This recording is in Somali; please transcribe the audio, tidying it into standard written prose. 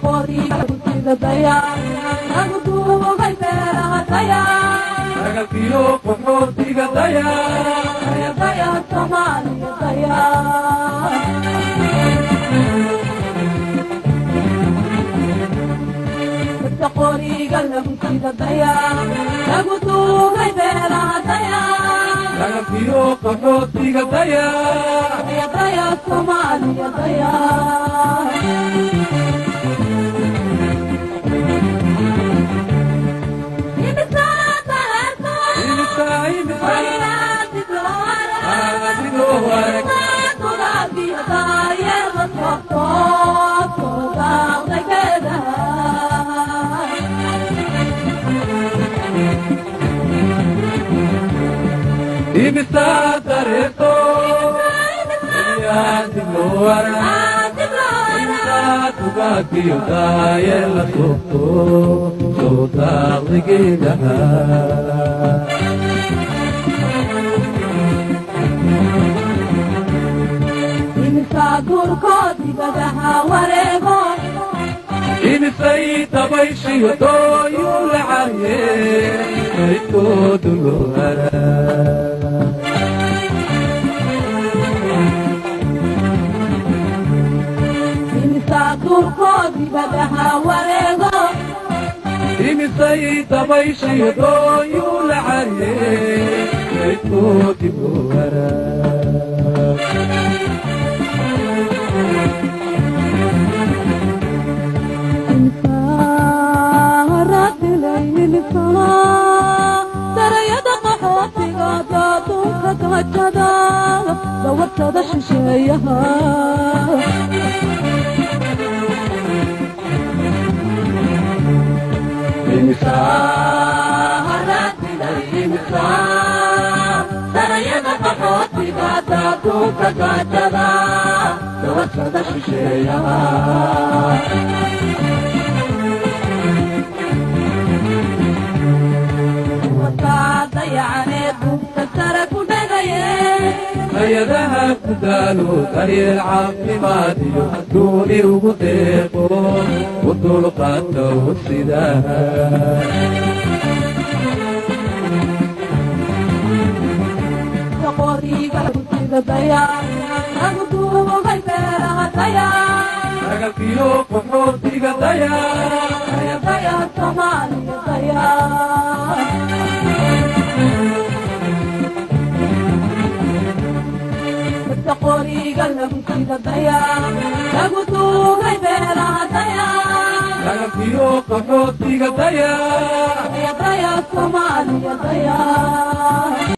qoriga gudida daya lagu duugay beeraha daya ragabkiyo qaxootiga daya daya Soomaaliya daya qoriga gudida daya lagu duugay beeraha daya ragabkiyo qaxootiga daya daya Soomaaliya daya Ibisa tareto ya diluara ibisa tugaki utaya la soto sota ligeda ibisa gurko dibadaha warego ibisa itabayshi to yul'aye ito duluara imisay tabayshi dooyu la xariye itooti buwara darayada qaxootiga daaduunka gajada dawartada shisheeyaha darayada qaxootiga daaduunka gajada dawartada shisheeyaha hayadaha ku daalo daryeel caafimaadiyo adduuni ugu deeqo u dulqaata hursidaha qoriga gudida daya lagu duugay beeraha daya ragabkiyo qaxootiga daya daya Soomaaliya daya qoriga gudida daya lagu duugay beeraha daya ragabkiyo qaxootiga daya daya Soomaaliya daya